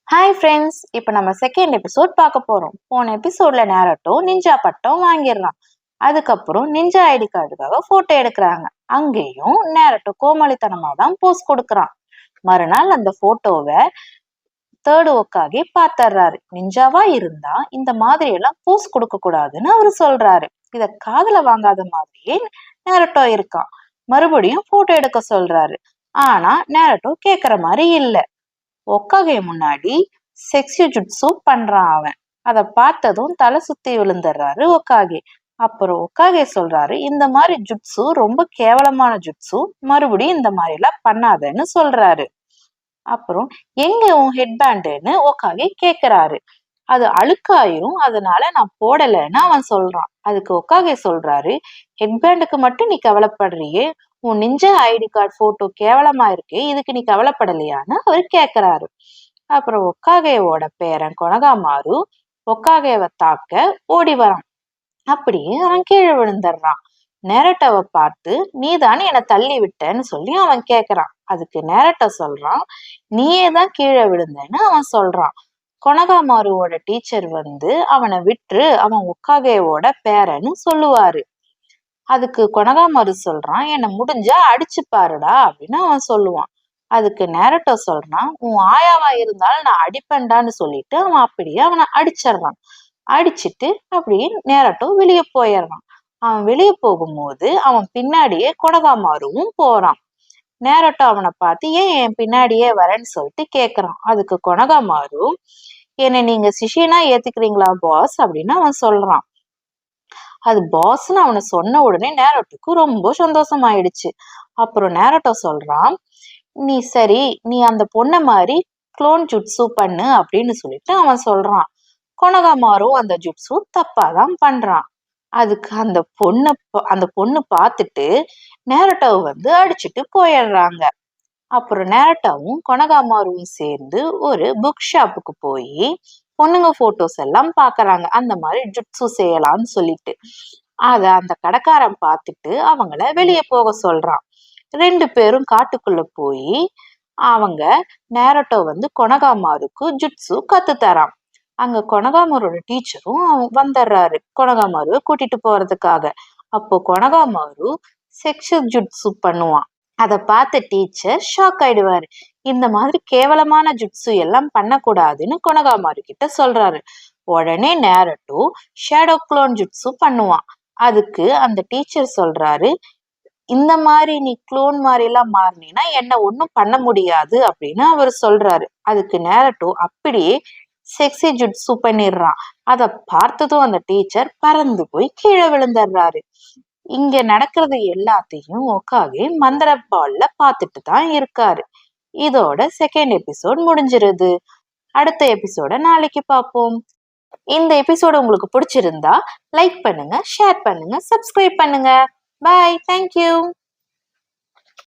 Hi friends, இப்போ நம்ம second episode பார்க்க போறோம். போன எபிசோட்ல நேரட்டோ நிஞ்சா பட்டம் வாங்கிடுறான். அதுக்கப்புறம் நிஞ்சா ஐடி கார்டுக்காக போட்டோ எடுக்கிறாங்க. அங்கேயும் நேரட்டோ கோமாளித்தனமா தான் போஸ் கொடுக்குறான். மறுநாள் அந்த போட்டோவை தேர்டு ஒக்காகி பாத்துறாரு. நிஞ்சாவா இருந்தா இந்த மாதிரி எல்லாம் போஸ் கொடுக்க கூடாதுன்னு அவரு சொல்றாரு. இத காதுல வாங்காத மாதிரியே நேரட்டோ இருக்கான். மறுபடியும் போட்டோ எடுக்க சொல்றாரு. ஆனா நேரட்டோ கேக்குற மாதிரி இல்ல. ஒக்காகே முன்னாடி செக்ஸி ஜுட்ஸு பண்றான் அவன். அத பார்த்ததும் தலை சுத்தி விழுந்துடுறாரு ஒக்காகே. அப்புறம் ஒக்காகே சொல்றாரு, இந்த மாதிரி ஜுட்ஸு ரொம்ப கேவலமான ஜுட்ஸு, மறுபடியும் இந்த மாதிரி எல்லாம் பண்ணாதன்னு சொல்றாரு. அப்புறம் எங்க உன் ஹெட் பேண்டுன்னு ஒக்காகே கேக்குறாரு. அது அழுக்காயிரும், அதனால நான் போடலைன்னு அவன் சொல்றான். அதுக்கு ஒக்காகே சொல்றாரு, ஹெட் பேண்டுக்கு மட்டும் நீ கவலைப்படுறியே, உன் நிஞ்சா ஐடி கார்டு போட்டோ கேவலமா இருக்கே, இதுக்கு நீ கவலைப்படலையான்னு அவர் கேக்குறாரு. அப்புறம் ஒக்காகேவோட பேரன் கொனகாமாரு ஒக்காகேவை தாக்க ஓடி வரான். அப்படியே அவன் கீழே விழுந்துடுறான். நேரட்டவை பார்த்து நீதானே என்னை தள்ளி விட்டேன்னு சொல்லி அவன் கேக்குறான். அதுக்கு நேரட்ட சொல்றான், நீயே தான் கீழே விழுந்தேன்னு அவன் சொல்றான். கொனகாமாருவோட டீச்சர் வந்து அவனை விட்டுரு, அவன் ஒக்காகேவோட பேரன்னு சொல்லுவாரு. அதுக்கு கொனகாமாரு சொல்றான், என்னை முடிஞ்சா அடிச்சு பாருடா அப்படின்னு அவன் சொல்லுவான். அதுக்கு நேரட்டோ சொல்றான், உன் ஆயாவா இருந்தாலும் நான் அடிப்பேன்டான்னு சொல்லிட்டு அவன் அப்படியே அவனை அடிச்சிடுறான். அடிச்சிட்டு அப்படியே நேரட்டோ வெளியே போயிடுறான். அவன் வெளியே போகும்போது அவன் பின்னாடியே கொனகாமாருவும் போறான். நேரட்டோ அவனை பார்த்து ஏன் என் பின்னாடியே வரேன்னு சொல்லிட்டு கேக்குறான். அதுக்கு கொனகாமாரு, என்னை நீங்க சிஷியனா ஏத்துக்கிறீங்களா பாஸ் அப்படின்னு அவன் சொல்றான். அது பாஸ்ன்னு அவனை சொன்ன உடனே நேரட்டோக்கு ரொம்ப சந்தோஷமாயிடுச்சு. அப்புறம் நேரட்டோ சொல்றான், நீ சரி, நீ அந்த பொண்ணை மாதிரி குளோன் ஜுட்ஸு பண்ணு அப்படின்னு சொல்லிட்டு அவன் சொல்றான். கொனகாமாரும் அந்த ஜுட்ஸு தப்பாதான் பண்றான். அதுக்கு அந்த பொண்ணு பார்த்துட்டு நேரட்டோவை வந்து அடிச்சுட்டு போயிடுறாங்க. அப்புறம் நேரட்டாவும் கொனகாமாருவும் சேர்ந்து ஒரு புக் ஷாப்புக்கு போய் பொண்ணுங்க போட்டோஸ் எல்லாம் பாக்குறாங்க, அந்த மாதிரி ஜுட்ஸு செய்யலாம்னு சொல்லிட்டு. அந்த கடைக்காரன் பார்த்துட்டு அவங்கள வெளியே போக சொல்றான். 2 பேரும் காட்டுக்குள்ள போய் அவங்க நேரட்டோ வந்து கொனகாமாருக்கு ஜுட்ஸு கத்து தரான். அங்க கொனகாமாரோட டீச்சரும் வந்துடுறாரு கொனகாமாருவை கூட்டிட்டு போறதுக்காக. அப்போ கொனகாமாரு செக்ஷுவல் ஜுட்ஸு பண்ணுவான். அதை பார்த்த டீச்சர் ஷாக் ஆயிடுவாரு. இந்த மாதிரி கேவலமான ஜுட்ஸு எல்லாம் பண்ணக்கூடாதுன்னு கொனகாமாரு கிட்ட சொல்றாரு. உடனே நேரட்டோ ஷேடோ குளோன் ஜுட்ஸு பண்ணுவான். அதுக்கு அந்த டீச்சர் சொல்றாரு, இந்த மாதிரி நீ குளோன் மாதிரி எல்லாம் மாறினா என்ன ஒன்னும் பண்ண முடியாது அப்படின்னு அவர் சொல்றாரு. அதுக்கு நேரட்டோ அப்படியே செக்ஸி ஜுட்ஸு பண்ணிடுறான். அதை பார்த்ததும் அந்த டீச்சர் பறந்து போய் கீழே விழுந்துடுறாரு. இங்க நடக்கிறது எல்லாத்தையும் ஒக்காகே மந்திரப்பால்ல பார்த்துட்டு தான் இருக்காரு. இதோட செகண்ட் எபிசோட் முடிஞ்சிருது. அடுத்த எபிசோட நாளைக்கு பார்ப்போம். இந்த எபிசோட உங்களுக்கு பிடிச்சிருந்தா லைக் பண்ணுங்க, ஷேர் பண்ணுங்க, சப்ஸ்கிரைப் பண்ணுங்க. பாய், தேங்க்யூ.